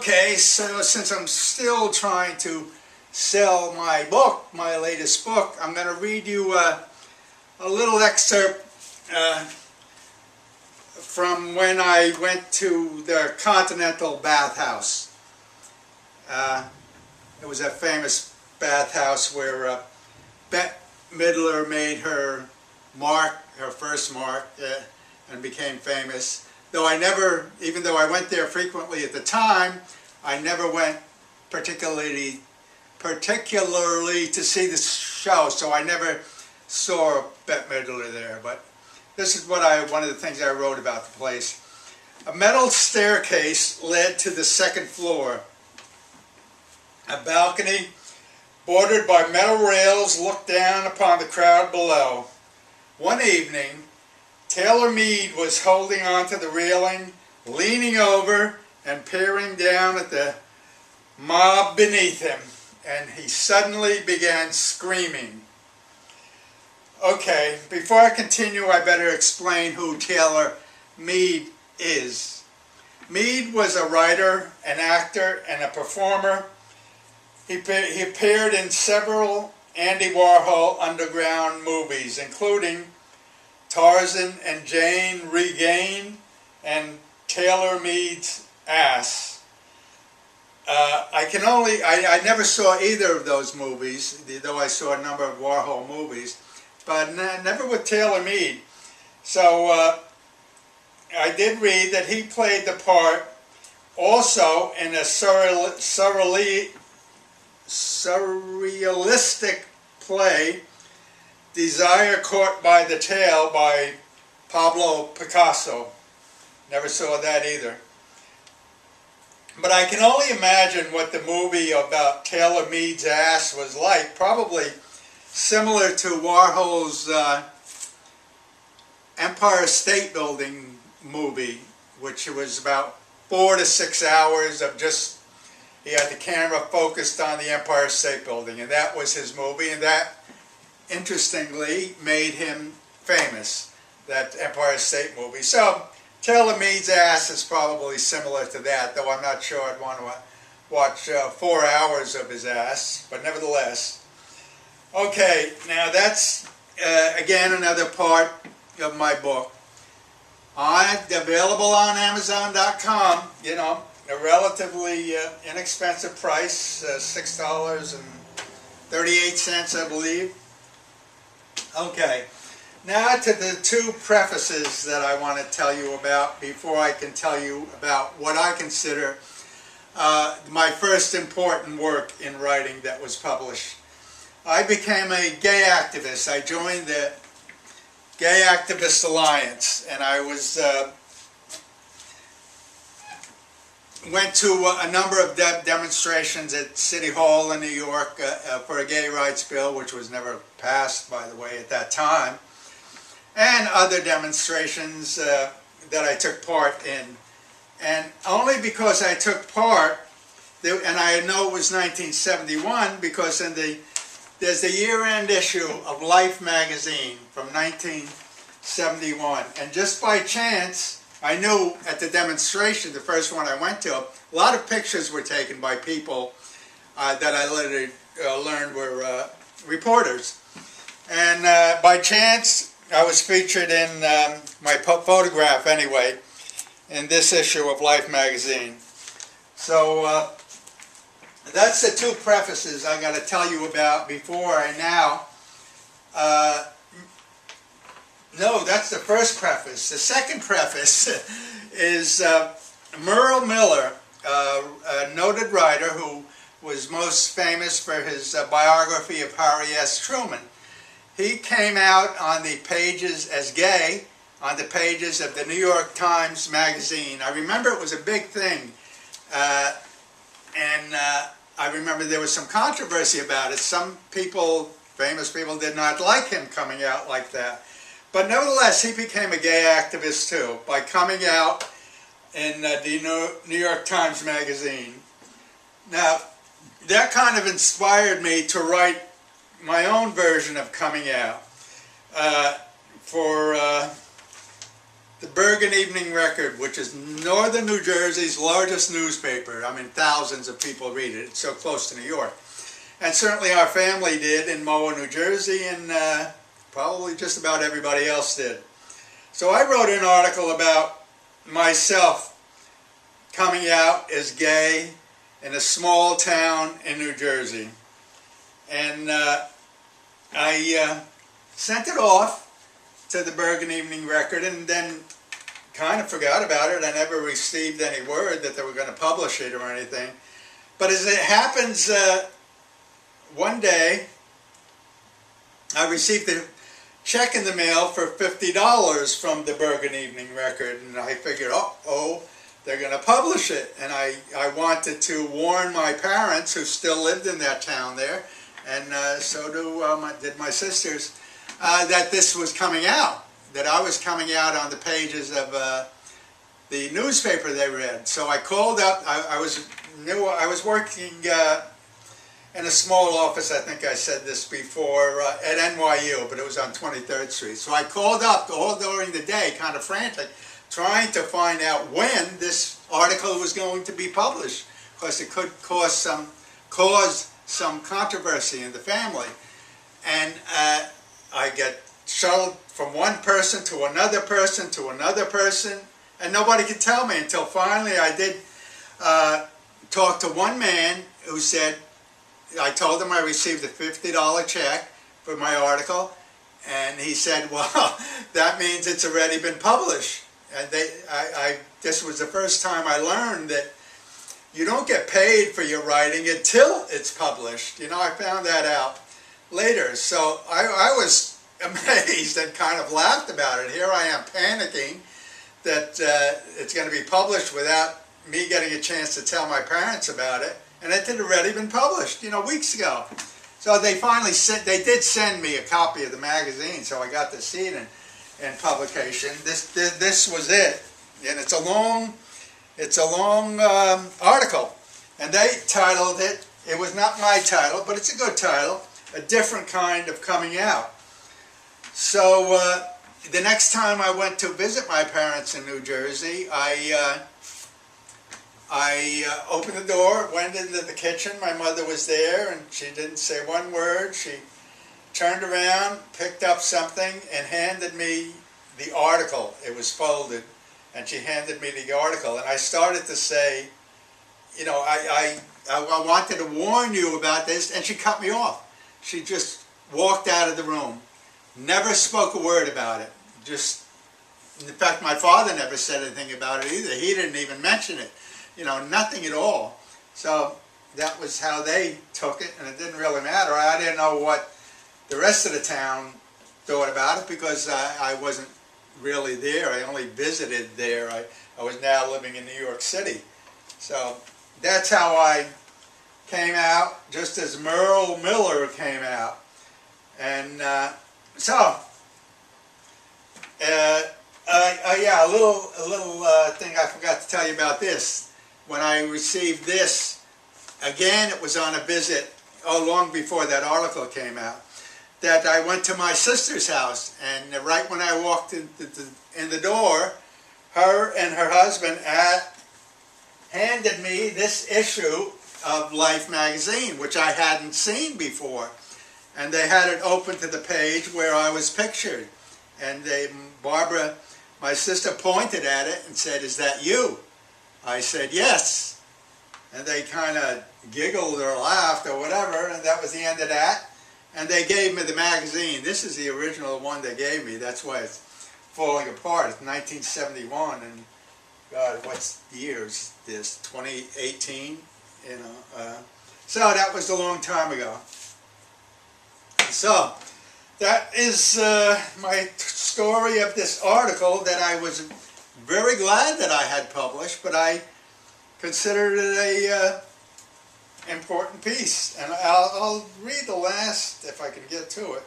Okay, so since I'm still trying to sell my book, my latest book, I'm going to read you a little excerpt from when I went to the Continental bathhouse. It was a famous bathhouse where Bette Midler made her mark, her first mark, and became famous. Though I never, even though I went there frequently at the time, I never went particularly to see the show, so I never saw Bette Midler there. But this is what one of the things I wrote about the place. A metal staircase led to the second floor. A balcony bordered by metal rails looked down upon the crowd below. One evening, Taylor Mead was holding onto the railing, leaning over and peering down at the mob beneath him, and he suddenly began screaming. Okay, before I continue, I better explain who Taylor Mead is. Mead was a writer, an actor, and a performer. He appeared in several Andy Warhol underground movies, including Tarzan and Jane Regain and Taylor Mead's Ass. I never saw either of those movies, though I saw a number of Warhol movies, but never with Taylor Mead. So I did read that he played the part also in a surrealistic play, Desire Caught by the Tail by Pablo Picasso. Never saw that either. But I can only imagine what the movie about Taylor Mead's Ass was like. Probably similar to Warhol's Empire State Building movie, which was about 4 to 6 hours of just, he had the camera focused on the Empire State Building, and that was his movie, and that, interestingly, made him famous, that Empire State movie. So Taylor Mead's Ass is probably similar to that, though I'm not sure I'd want to watch 4 hours of his ass, but nevertheless. Okay, now that's, again, another part of my book. Available on Amazon.com, you know, a relatively inexpensive price, $6.38, I believe. Okay, now to the two prefaces that I want to tell you about before I can tell you about what I consider my first important work in writing that was published. I became a gay activist. I joined the Gay Activist Alliance, and I went to a number of demonstrations at City Hall in New York for a gay rights bill, which was never passed, by the way, at that time, and other demonstrations that I took part in. And only because I took part, and I know it was 1971, because there's the year-end issue of Life magazine from 1971, and just by chance, I knew at the demonstration, the first one I went to, a lot of pictures were taken by people that I later learned were reporters. And by chance, I was featured in my photograph anyway, in this issue of Life magazine. So that's the two prefaces I got to tell you about before I now... No, that's the first preface. The second preface is Merle Miller, a noted writer who was most famous for his biography of Harry S. Truman. He came out on the pages as gay, on the pages of the New York Times magazine. I remember it was a big thing, and I remember there was some controversy about it. Some people, famous people, did not like him coming out like that. But nevertheless, he became a gay activist too, by coming out in the New York Times magazine. Now, that kind of inspired me to write my own version of coming out. For the Bergen Evening Record, which is northern New Jersey's largest newspaper. I mean, thousands of people read it. It's so close to New York. And certainly our family did in Moa, New Jersey, and probably just about everybody else did. So I wrote an article about myself coming out as gay in a small town in New Jersey. And I sent it off to the Bergen Evening Record and then kind of forgot about it. I never received any word that they were going to publish it or anything. But as it happens, one day I received a check in the mail for $50 from the Bergen Evening Record, and I figured, oh, they're going to publish it. And I wanted to warn my parents, who still lived in that town there, and so did my sisters, that this was coming out, that I was coming out on the pages of the newspaper they read. So I called up. I was working in a small office. I think I said this before, at NYU, but it was on 23rd Street. So I called up all during the day, kind of frantic, trying to find out when this article was going to be published, because it could cause some controversy in the family. And I get shuttled from one person to another person to another person, and nobody could tell me until finally I did talk to one man who said, I told him I received a $50 check for my article, and he said, well, that means it's already been published. And this was the first time I learned that you don't get paid for your writing until it's published. You know, I found that out later. So I was amazed and kind of laughed about it. Here I am panicking that it's going to be published without me getting a chance to tell my parents about it. And it had already been published, you know, weeks ago. So they finally they did send me a copy of the magazine, so I got to see it in publication. This was it, and it's a long article, and they titled it. It was not my title, but it's a good title. A Different Kind of Coming Out. So the next time I went to visit my parents in New Jersey, I opened the door, went into the kitchen. My mother was there, and she didn't say one word. She turned around, picked up something, and handed me the article. It was folded, and she handed me the article. And I started to say, you know, I wanted to warn you about this, and she cut me off. She just walked out of the room, never spoke a word about it. Just, in fact, my father never said anything about it either. He didn't even mention it. You know, nothing at all. So that was how they took it, and it didn't really matter. I didn't know what the rest of the town thought about it, because I wasn't really there. I only visited there. I was now living in New York City. So that's how I came out, just as Merle Miller came out. And yeah, a little thing I forgot to tell you about this. When I received this, again, it was on a visit, long before that article came out, that I went to my sister's house, and right when I walked in the door, her and her husband handed me this issue of Life magazine, which I hadn't seen before. And they had it open to the page where I was pictured. And Barbara, my sister, pointed at it and said, "Is that you?" I said, "Yes." And they kind of giggled or laughed or whatever, and that was the end of that. And they gave me the magazine. This is the original one they gave me. That's why it's falling apart. It's 1971, and God, what year is this? 2018? You know. So that was a long time ago. So that is my story of this article that I was very glad that I had published, but I considered it a important piece. And I'll read the last, if I can get to it,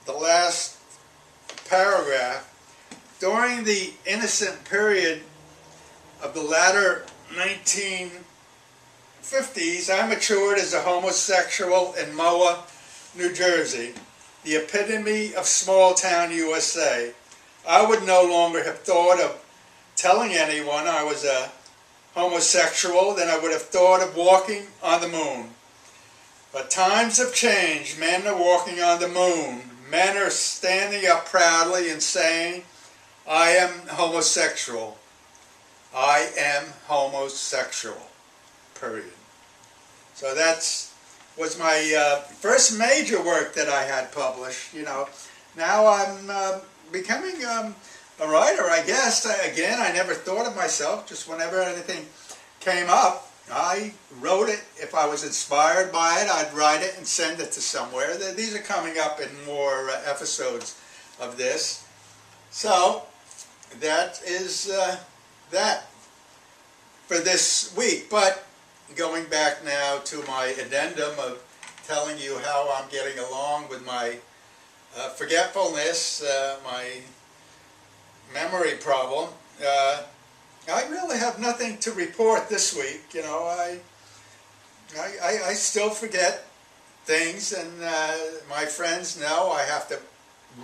the last paragraph. During the innocent period of the latter 1950s, I matured as a homosexual in Moa, New Jersey, the epitome of small-town USA. I would no longer have thought of telling anyone I was a homosexual than I would have thought of walking on the moon. But times have changed. Men are walking on the moon. Men are standing up proudly and saying, I am homosexual. I am homosexual. Period. So was my first major work that I had published. Now I'm becoming a writer, I guess. Again, I never thought of myself. Just whenever anything came up, I wrote it. If I was inspired by it, I'd write it and send it to somewhere. These are coming up in more episodes of this. So that is that for this week. But going back now to my addendum of telling you how I'm getting along with my forgetfulness, my memory problem. I really have nothing to report this week. I still forget things, and my friends know I have to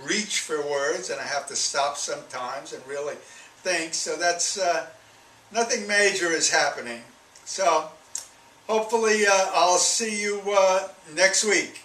reach for words, and I have to stop sometimes and really think. So that's nothing major is happening. So hopefully I'll see you next week.